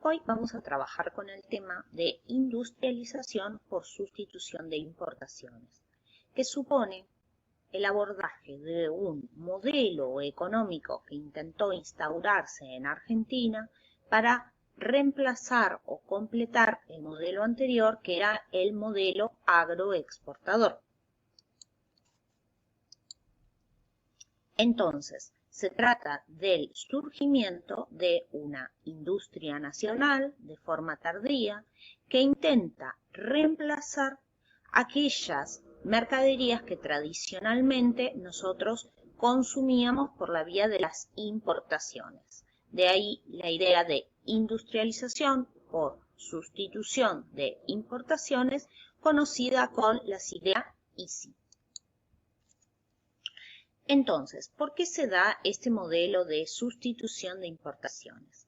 Hoy vamos a trabajar con el tema de industrialización por sustitución de importaciones, que supone el abordaje de un modelo económico que intentó instaurarse en Argentina para reemplazar o completar el modelo anterior, que era el modelo agroexportador. Entonces, se trata del surgimiento de una industria nacional de forma tardía que intenta reemplazar aquellas mercaderías que tradicionalmente nosotros consumíamos por la vía de las importaciones. De ahí la idea de industrialización por sustitución de importaciones, conocida con la sigla ISI. Entonces, ¿por qué se da este modelo de sustitución de importaciones?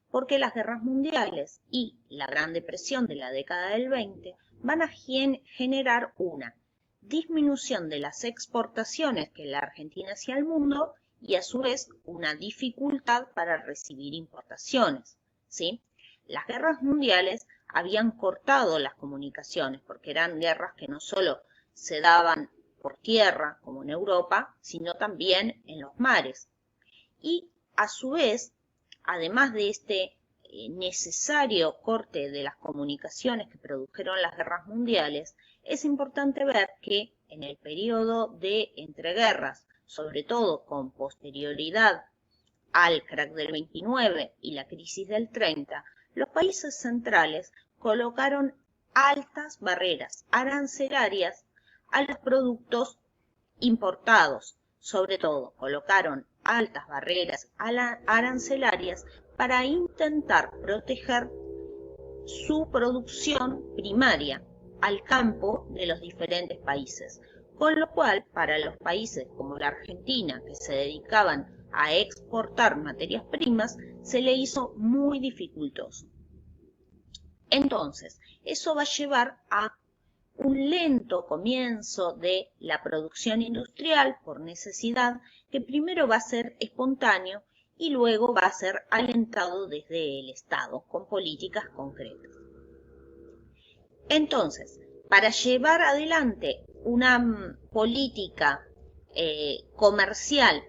Porque las guerras mundiales y la Gran Depresión de la década del 20 van a generar una disminución de las exportaciones que la Argentina hacía al mundo y a su vez una dificultad para recibir importaciones, ¿sí? Las guerras mundiales habían cortado las comunicaciones porque eran guerras que no solo se daban por tierra, como en Europa, sino también en los mares. Y a su vez, además de este necesario corte de las comunicaciones que produjeron las guerras mundiales, es importante ver que en el periodo de entreguerras, sobre todo con posterioridad al crack del 29 y la crisis del 30, los países centrales colocaron altas barreras arancelarias a los productos importados. Sobre todo, colocaron altas barreras arancelarias para intentar proteger su producción primaria al campo de los diferentes países. Con lo cual, para los países como la Argentina, que se dedicaban a exportar materias primas, se le hizo muy dificultoso. Entonces, eso va a llevar a un lento comienzo de la producción industrial por necesidad, que primero va a ser espontáneo y luego va a ser alentado desde el Estado con políticas concretas. Entonces, para llevar adelante una política comercial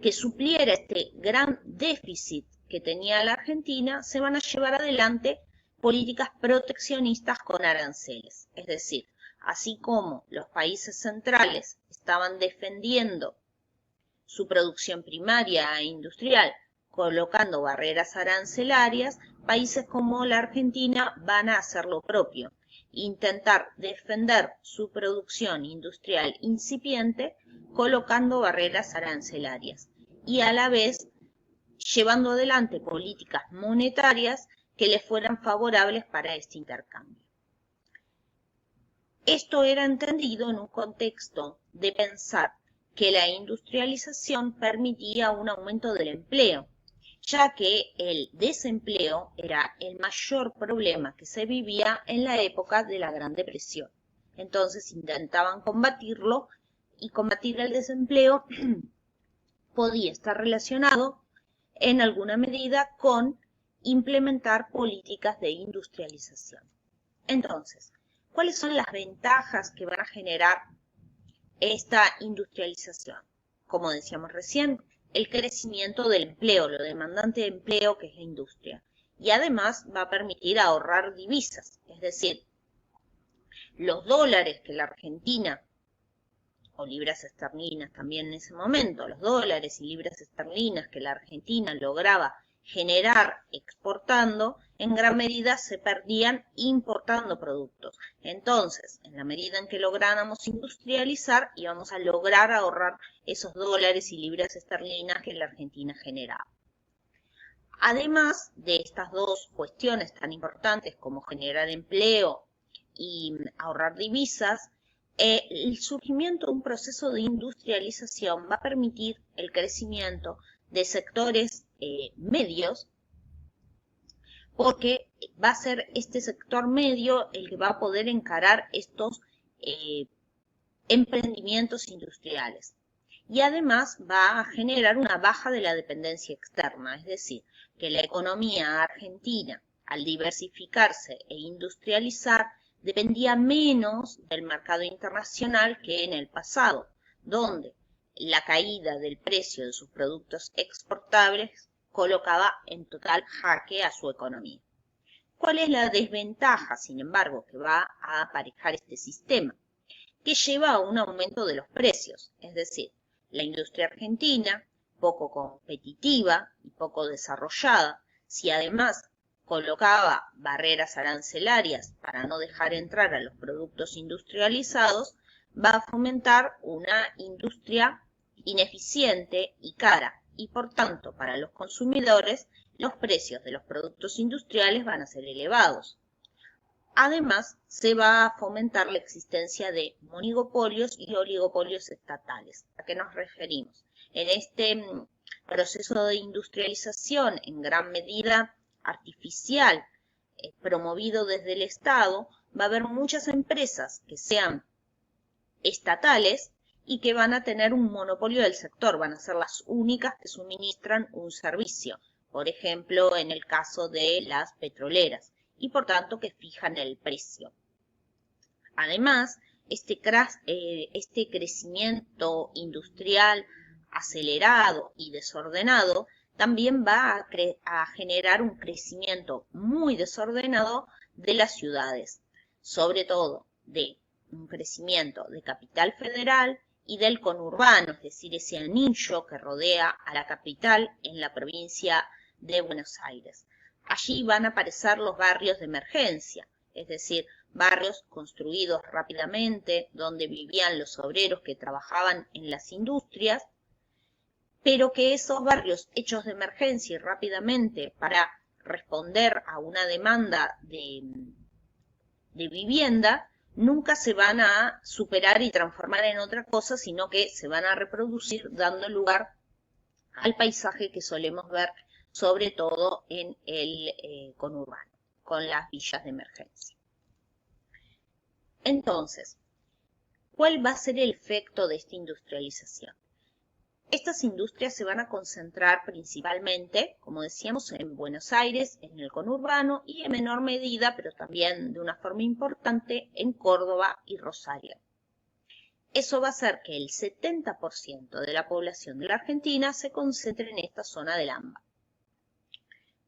que supliera este gran déficit que tenía la Argentina, se van a llevar adelante políticas proteccionistas con aranceles. Es decir, así como los países centrales estaban defendiendo su producción primaria e industrial colocando barreras arancelarias, países como la Argentina van a hacer lo propio, intentar defender su producción industrial incipiente colocando barreras arancelarias y a la vez llevando adelante políticas monetarias que les fueran favorables para este intercambio. Esto era entendido en un contexto de pensar que la industrialización permitía un aumento del empleo, ya que el desempleo era el mayor problema que se vivía en la época de la Gran Depresión. Entonces intentaban combatirlo y combatir el desempleo podía estar relacionado en alguna medida con implementar políticas de industrialización. Entonces, ¿cuáles son las ventajas que van a generar esta industrialización? Como decíamos recién, el crecimiento del empleo, lo demandante de empleo que es la industria. Y además va a permitir ahorrar divisas, es decir, los dólares que la Argentina, o libras esterlinas también en ese momento, los dólares y libras esterlinas que la Argentina lograba generar exportando, en gran medida se perdían importando productos. Entonces, en la medida en que lográramos industrializar, íbamos a lograr ahorrar esos dólares y libras esterlinas que la Argentina generaba. Además de estas dos cuestiones tan importantes como generar empleo y ahorrar divisas, el surgimiento de un proceso de industrialización va a permitir el crecimiento de sectores medios, porque va a ser este sector medio el que va a poder encarar estos emprendimientos industriales. y además va a generar una baja de la dependencia externa, es decir, que la economía argentina, al diversificarse e industrializar, dependía menos del mercado internacional que en el pasado, donde la caída del precio de sus productos exportables colocaba en total jaque a su economía. ¿Cuál es la desventaja, sin embargo, que va a aparejar este sistema? Que lleva a un aumento de los precios, es decir, la industria argentina, poco competitiva y poco desarrollada, si además colocaba barreras arancelarias para no dejar entrar a los productos industrializados, va a fomentar una industria ineficiente y cara, y por tanto para los consumidores los precios de los productos industriales van a ser elevados. Además, se va a fomentar la existencia de monopolios y oligopolios estatales. ¿A qué nos referimos? En este proceso de industrialización en gran medida artificial, promovido desde el Estado, va a haber muchas empresas que sean estatales y que van a tener un monopolio del sector, van a ser las únicas que suministran un servicio. Por ejemplo, en el caso de las petroleras, y por tanto que fijan el precio. Además, este crecimiento industrial acelerado y desordenado también va a generar un crecimiento muy desordenado de las ciudades, sobre todo de un crecimiento de capital federal y del conurbano, es decir, ese anillo que rodea a la capital en la provincia de Buenos Aires. Allí van a aparecer los barrios de emergencia, es decir, barrios construidos rápidamente, donde vivían los obreros que trabajaban en las industrias, pero que esos barrios hechos de emergencia y rápidamente para responder a una demanda de vivienda, nunca se van a superar y transformar en otra cosa, sino que se van a reproducir dando lugar al paisaje que solemos ver sobre todo en el conurbano, con las villas de emergencia. Entonces, ¿cuál va a ser el efecto de esta industrialización? Estas industrias se van a concentrar principalmente, como decíamos, en Buenos Aires, en el conurbano y en menor medida, pero también de una forma importante, en Córdoba y Rosario. Eso va a hacer que el 70% de la población de la Argentina se concentre en esta zona del AMBA.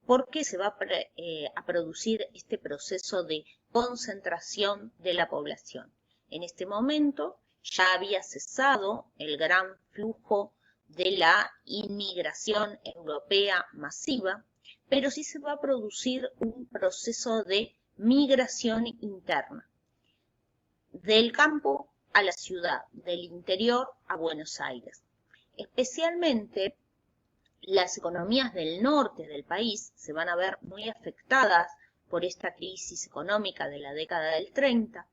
¿Por qué se va a producir este proceso de concentración de la población? En este momento ya había cesado el gran flujo de la inmigración europea masiva, pero sí se va a producir un proceso de migración interna, del campo a la ciudad, del interior a Buenos Aires. Especialmente las economías del norte del país se van a ver muy afectadas por esta crisis económica de la década del 30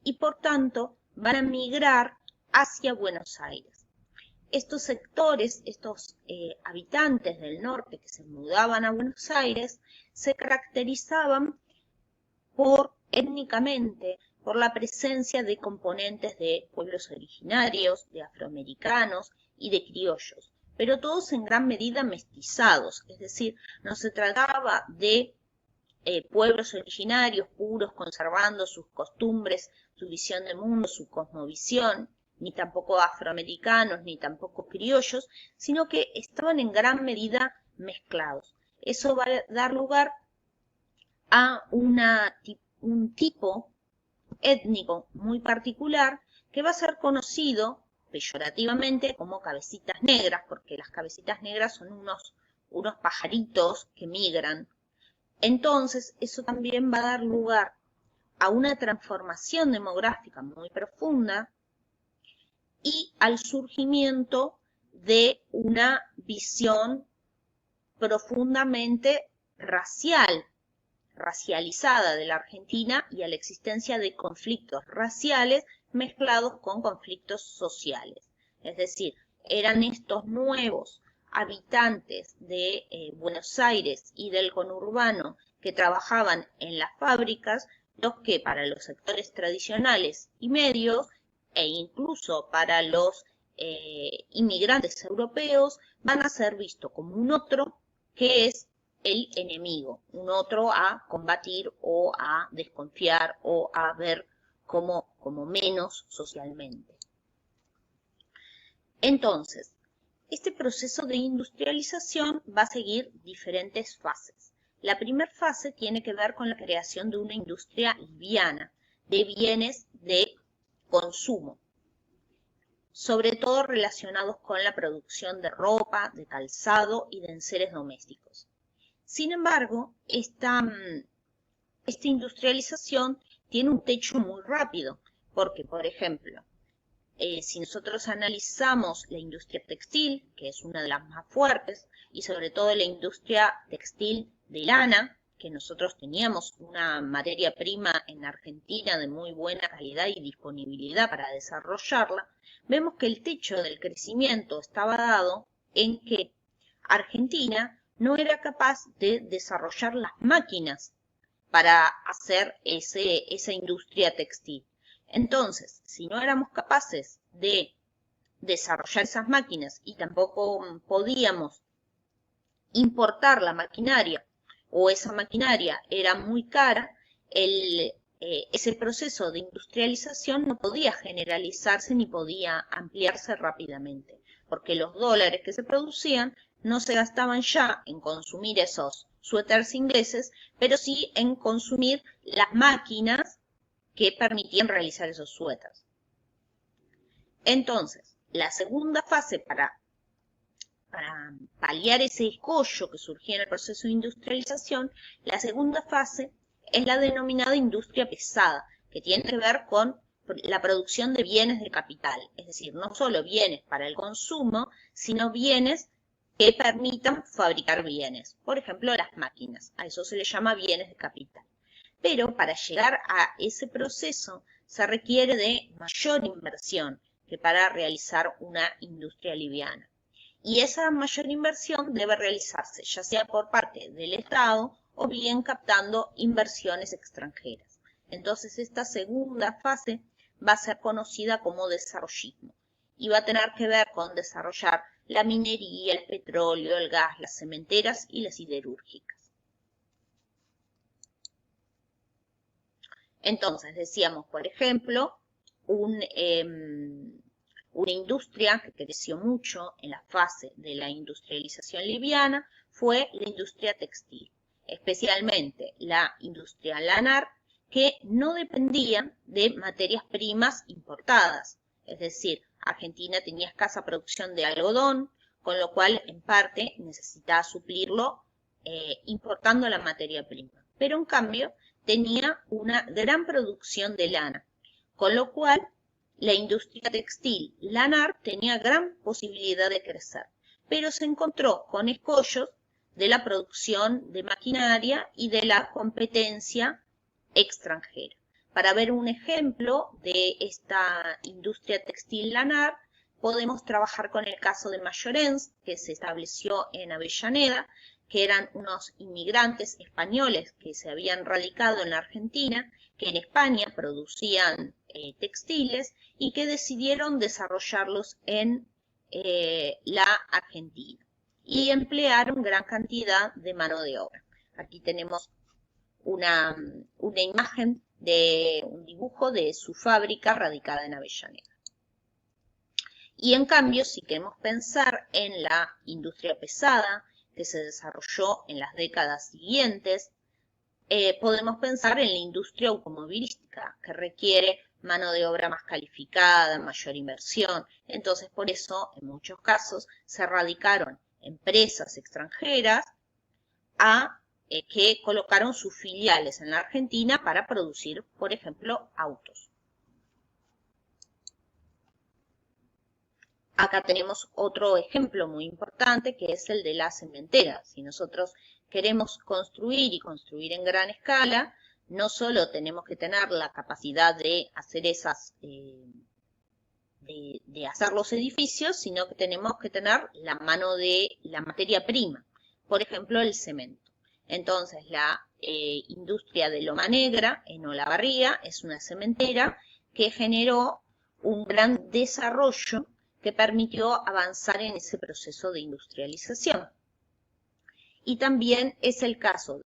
y por tanto van a migrar hacia Buenos Aires. Estos sectores, estos habitantes del norte que se mudaban a Buenos Aires, se caracterizaban étnicamente por la presencia de componentes de pueblos originarios, de afroamericanos y de criollos, pero todos en gran medida mestizados, es decir, no se trataba de pueblos originarios puros conservando sus costumbres, su visión del mundo, su cosmovisión, ni tampoco afroamericanos, ni tampoco criollos, sino que estaban en gran medida mezclados. Eso va a dar lugar a un tipo étnico muy particular que va a ser conocido peyorativamente como cabecitas negras, porque las cabecitas negras son unos pajaritos que migran. Entonces, eso también va a dar lugar a una transformación demográfica muy profunda y al surgimiento de una visión profundamente racializada de la Argentina y a la existencia de conflictos raciales mezclados con conflictos sociales. Es decir, eran estos nuevos habitantes de Buenos Aires y del conurbano que trabajaban en las fábricas los que para los sectores tradicionales y medios e incluso para los inmigrantes europeos van a ser vistos como un otro que es el enemigo, un otro a combatir o a desconfiar o a ver como menos socialmente. Entonces, este proceso de industrialización va a seguir diferentes fases. La primera fase tiene que ver con la creación de una industria liviana de bienes de consumo, sobre todo relacionados con la producción de ropa, de calzado y de enseres domésticos. Sin embargo, esta industrialización tiene un techo muy rápido, porque, por ejemplo, si nosotros analizamos la industria textil, que es una de las más fuertes, y sobre todo la industria textil de lana, que nosotros teníamos una materia prima en Argentina de muy buena calidad y disponibilidad para desarrollarla, vemos que el techo del crecimiento estaba dado en que Argentina no era capaz de desarrollar las máquinas para hacer esa industria textil. Entonces, si no éramos capaces de desarrollar esas máquinas y tampoco podíamos importar la maquinaria o esa maquinaria era muy cara, ese proceso de industrialización no podía generalizarse ni podía ampliarse rápidamente, porque los dólares que se producían no se gastaban ya en consumir esos suéteres ingleses, pero sí en consumir las máquinas que permitían realizar esos suéteres. Entonces, la segunda fase para paliar ese escollo que surgía en el proceso de industrialización, la segunda fase es la denominada industria pesada, que tiene que ver con la producción de bienes de capital, es decir, no solo bienes para el consumo, sino bienes que permitan fabricar bienes, por ejemplo, las máquinas, a eso se le llama bienes de capital. Pero para llegar a ese proceso se requiere de mayor inversión que para realizar una industria liviana. Y esa mayor inversión debe realizarse ya sea por parte del Estado o bien captando inversiones extranjeras. Entonces esta segunda fase va a ser conocida como desarrollismo y va a tener que ver con desarrollar la minería, el petróleo, el gas, las cementeras y las siderúrgicas. Entonces decíamos, por ejemplo, una industria que creció mucho en la fase de la industrialización liviana fue la industria textil, especialmente la industria lanar, que no dependía de materias primas importadas. Es decir, Argentina tenía escasa producción de algodón, con lo cual en parte necesitaba suplirlo importando la materia prima. Pero en cambio tenía una gran producción de lana, con lo cual la industria textil lanar tenía gran posibilidad de crecer, pero se encontró con escollos de la producción de maquinaria y de la competencia extranjera. Para ver un ejemplo de esta industria textil lanar, podemos trabajar con el caso de Mayorens, que se estableció en Avellaneda, que eran unos inmigrantes españoles que se habían radicado en la Argentina, que en España producían textiles y que decidieron desarrollarlos en la Argentina y emplearon gran cantidad de mano de obra. Aquí tenemos una imagen de un dibujo de su fábrica radicada en Avellaneda. Y en cambio, si queremos pensar en la industria pesada que se desarrolló en las décadas siguientes, podemos pensar en la industria automovilística, que requiere mano de obra más calificada, mayor inversión. Entonces, por eso, en muchos casos, se radicaron empresas extranjeras que colocaron sus filiales en la Argentina para producir, por ejemplo, autos. Acá tenemos otro ejemplo muy importante que es el de la cementera. Si nosotros queremos construir y construir en gran escala, no solo tenemos que tener la capacidad de hacer de hacer los edificios, sino que tenemos que tener la mano de la materia prima, por ejemplo, el cemento. Entonces, la industria de Loma Negra, en Olavarría, es una cementera que generó un gran desarrollo que permitió avanzar en ese proceso de industrialización. Y también es el caso